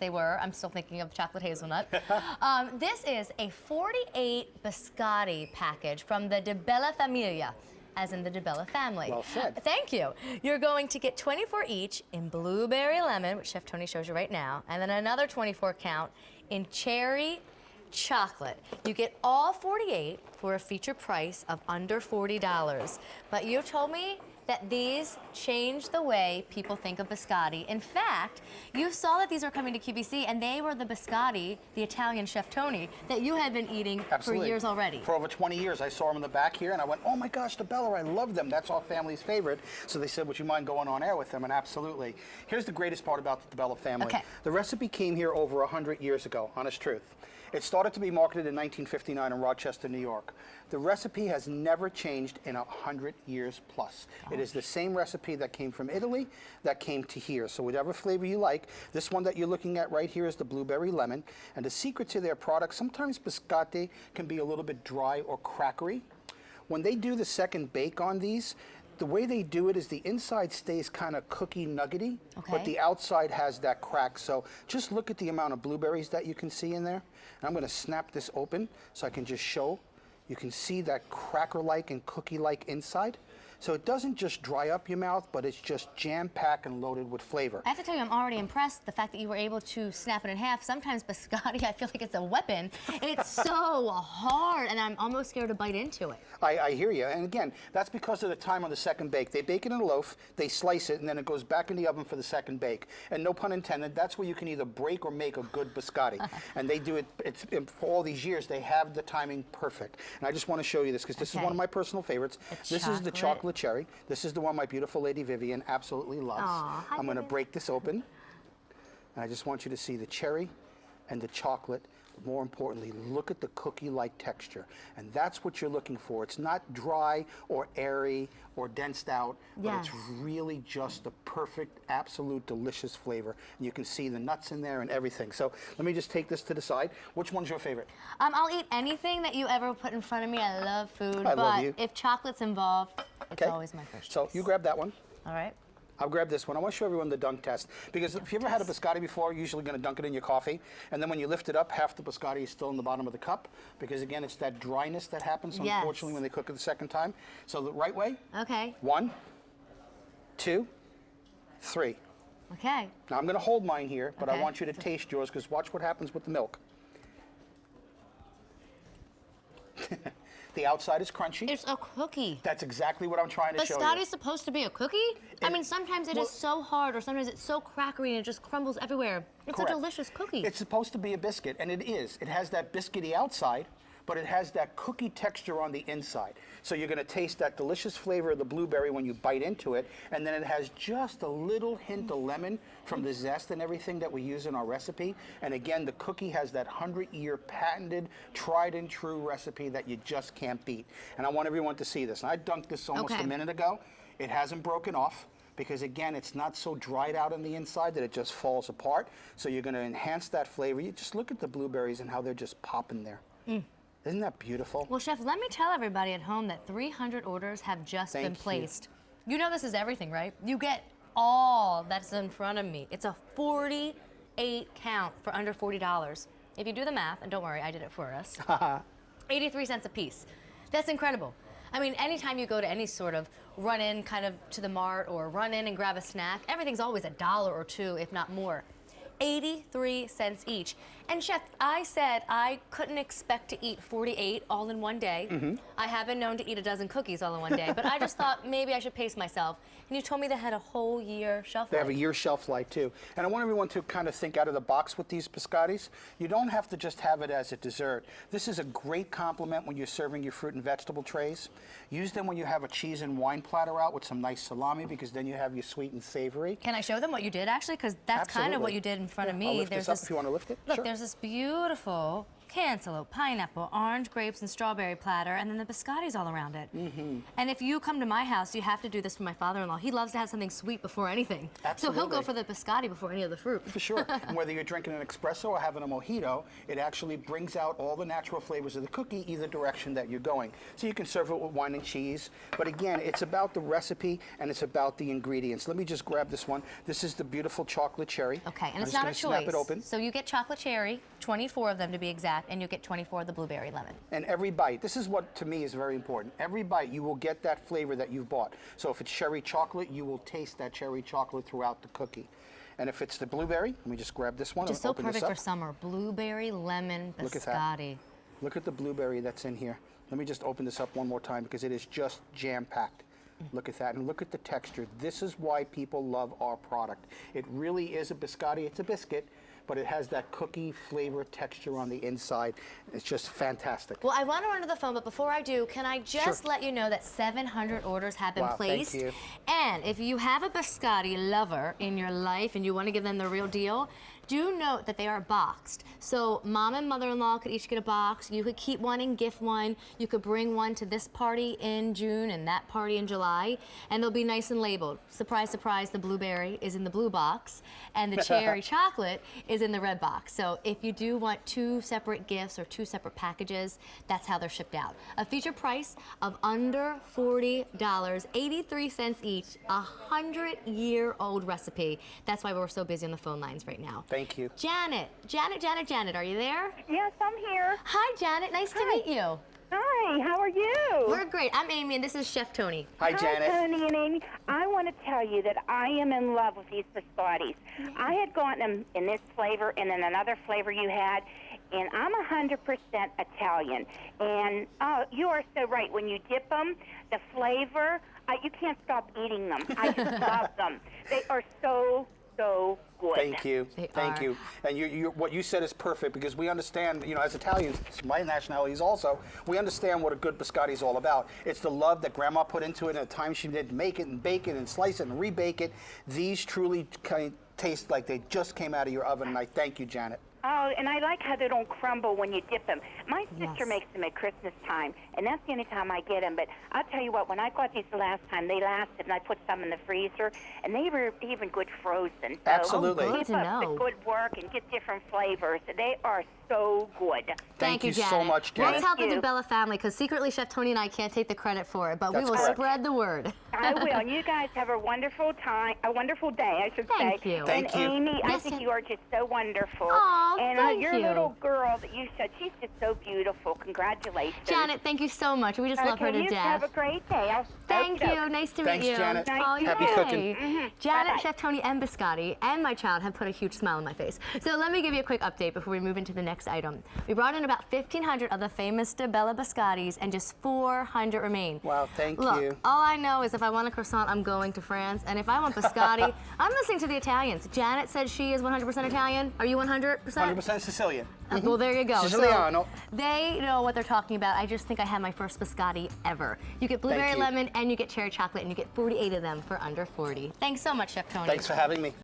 They were. I'm still thinking of chocolate hazelnut. This is a 48 biscotti package from the DiBella Famiglia, as in the DiBella family. Well said. Thank you. You're going to get 24 each in blueberry lemon, which Chef Tony shows you right now, and then another 24 count in cherry chocolate. You get all 48 for a feature price of under $40. But you told me that these change the way people think of biscotti. In fact, you saw that these were coming to QVC, and they were the biscotti, the Italian Chef Tony, that you had been eating for years already. For over 20 years. I saw them in the back here, and I went, oh my gosh, DiBella, I love them. That's our family's favorite. So they said, would you mind going on air with them? And absolutely. Here's the greatest part about the DiBella family. Okay. The recipe came here over 100 years ago, honest truth. It started to be marketed in 1959 in Rochester, New York. The recipe has never changed in 100 years plus. It is the same recipe that came from Italy that came to here. So whatever flavor you like, this one that you're looking at right here is the blueberry lemon. And the secret to their product, sometimes biscotti can be a little bit dry or crackery. When they do the second bake on these, the way they do it is the inside stays kind of cookie nuggety, but the outside has that crack. So just look at the amount of blueberries that you can see in there. And I'm going to snap this open so I can just show. You can see that cracker-like and cookie-like inside. So it doesn't just dry up your mouth, but it's just jam-packed and loaded with flavor. I have to tell you, I'm already impressed the fact that you were able to snap it in half. Sometimes biscotti, I feel like it's a weapon, and it's so hard, and I'm almost scared to bite into it. I hear you, and again, that's because of the time on the second bake. They bake it in a loaf, they slice it, and then it goes back in the oven for the second bake. And no pun intended, that's where you can either break or make a good biscotti. And they do it, for all these years, they have the timing perfect. And I just want to show you this, because this is one of my personal favorites. This is the chocolate cherry. This is the one my beautiful lady Vivian absolutely loves. I'm going to break this open, and I just want you to see the cherry and the chocolate. More importantly, look at the cookie-like texture, and that's what you're looking for. It's not dry or airy or densed out, but it's really just a perfect, absolute, delicious flavor. And you can see the nuts in there and everything. So let me just take this to the side. Which one's your favorite? I'll eat anything that you ever put in front of me. I love food, but if chocolate's involved, it's always my first choice. So you grab that one. All right. I'll grab this one. I want to show everyone the dunk test. Because if you ever had a biscotti before, you're usually going to dunk it in your coffee. And then when you lift it up, half the biscotti is still in the bottom of the cup. Because again, it's that dryness that happens, unfortunately, when they cook it the second time. So the right way. Okay. 1, 2, 3. Okay. Now I'm going to hold mine here, but I want you to taste yours, because watch what happens with the milk. The outside is crunchy. It's a cookie. That's exactly what I'm trying to show you. Biscotti's supposed to be a cookie? I mean, sometimes it is so hard, or sometimes it's so crackery and it just crumbles everywhere. It's a delicious cookie. It's supposed to be a biscuit, and it is. It has that biscuity outside, but it has that cookie texture on the inside. So you're going to taste that delicious flavor of the blueberry when you bite into it, and then it has just a little hint of lemon from the zest and everything that we use in our recipe. And again, the cookie has that 100-year patented, tried and true recipe that you just can't beat. And I want everyone to see this. And I dunked this almost a minute ago. It hasn't broken off, because again, it's not so dried out on the inside that it just falls apart. So you're going to enhance that flavor. You just look at the blueberries and how they're just popping there. Isn't that beautiful? Well, Chef, let me tell everybody at home that 300 orders have just been placed. You know this is everything, right? You get all that's in front of me. It's a 48 count for under $40. If you do the math, and don't worry, I did it for us, 83 cents a piece. That's incredible. I mean, anytime you go to any sort of run-in kind of to the mart or run in and grab a snack, everything's always $1 or $2, if not more. 83 cents each. And Chef, I said I couldn't expect to eat 48 all in one day. I have been known to eat a dozen cookies all in one day, but I just thought maybe I should pace myself. And you told me they had a whole year shelf life. They have a year shelf life too. And I want everyone to kind of think out of the box with these biscottis. You don't have to just have it as a dessert. This is a great compliment when you're serving your fruit and vegetable trays. Use them when you have a cheese and wine platter out with some nice salami, because then you have your sweet and savory. Can I show them what you did actually? Because that's kind of what you did in front of me. I'll lift this up if you want to lift it. Look, there's this beautiful cantaloupe, pineapple, orange, grapes, and strawberry platter, and then the biscottis all around it. And if you come to my house, you have to do this for my father-in-law. He loves to have something sweet before anything. Absolutely. So he'll go for the biscotti before any of the fruit. For sure. And whether you're drinking an espresso or having a mojito, it actually brings out all the natural flavors of the cookie either direction that you're going. So you can serve it with wine and cheese. But again, it's about the recipe and it's about the ingredients. Let me just grab this one. This is the beautiful chocolate cherry. Okay, and I'm it's just not a gonna choice. Snap it open. So you get chocolate cherry, 24 of them to be exact, and you get 24 of the blueberry lemon. And every bite, this is what to me is very important. Every bite, you will get that flavor that you've bought. So if it's cherry chocolate, you will taste that cherry chocolate throughout the cookie. And if it's the blueberry, let me just grab this one. Just and so open this perfect up. for summer. Blueberry lemon Look at that. biscotti. Look at the blueberry that's in here. Let me just open this up one more time because it is just jam-packed. Look at that, and look at the texture. This is why people love our product. It really is a biscotti. It's a biscuit, but it has that cookie flavor texture on the inside. It's just fantastic. Well, I want to run to the phone, but before I do, can I just let you know that 700 orders have been placed? Thank you. And if you have a biscotti lover in your life and you want to give them the real deal, do note that they are boxed. So mom and mother-in-law could each get a box. You could keep one and gift one. You could bring one to this party in June and that party in July, and they'll be nice and labeled. Surprise, surprise, the blueberry is in the blue box, and the cherry chocolate is in the red box. So if you do want 2 separate gifts or 2 separate packages, that's how they're shipped out. A feature price of under $40, 83 cents each, a 100-year-old recipe. That's why we're so busy on the phone lines right now. Thank you. Janet, are you there? Yes, I'm here. Hi, Janet. Nice to meet you. Hi, how are you? We're great. I'm Amy, and this is Chef Tony. Hi, Janet. Hi, Tony and Amy. I want to tell you that I am in love with these biscottis. I had gotten them in this flavor and then another flavor you had, and I'm 100% Italian. And you are so right. When you dip them, the flavor, you can't stop eating them. I just love them. They are so good. Thank you. Thank are. you. And what you said is perfect because we understand, as Italians, my nationalities also, we understand what a good biscotti is all about. It's the love that Grandma put into it and the time she did make it and bake it and slice it and rebake it. These truly taste like they just came out of your oven, and I thank you, Janet. Oh, and I like how they don't crumble when you dip them. My sister makes them at Christmas time, and that's the only time I get them. But I'll tell you what, when I got these the last time, they lasted, and I put some in the freezer, and they were even good frozen. So Absolutely. Good keep to up know. the good work and get different flavors. They are so good. Thank you Janet. so much, Janet. We'll tell the Thank you. DiBella family, because secretly Chef Tony and I can't take the credit for it, but we That's will correct. spread the word. I will. And you guys have a wonderful time, a wonderful day, I should Thank say. you. Thank and you. Amy, I Yes, think and- you are just so wonderful. Aw, and thank your you. little girl that you said, she's just so beautiful. Congratulations. Janet, thank you so much. We just love her to you death. have a great day. Thank you. Nice to Thanks, meet you. Janet. Oh, Happy yay. cooking. Janet, Bye-bye. Chef Tony, and Biscotti, and my child have put a huge smile on my face. So let me give you a quick update before we move into the next item. We brought in about 1,500 of the famous DiBella Biscottis, and just 400 remain. Wow, thank Look, you. all I know is if I want a croissant, I'm going to France, and if I want biscotti, I'm listening to the Italians. Janet said she is 100% Italian. Are you 100%? 100% Sicilian. Well, there you go. Siciliano. So they know what they're talking about. I just think I had my first biscotti ever. You get blueberry you. lemon and you get cherry chocolate, and you get 48 of them for under 40. Thanks so much, Chef Tony. Thanks for having me.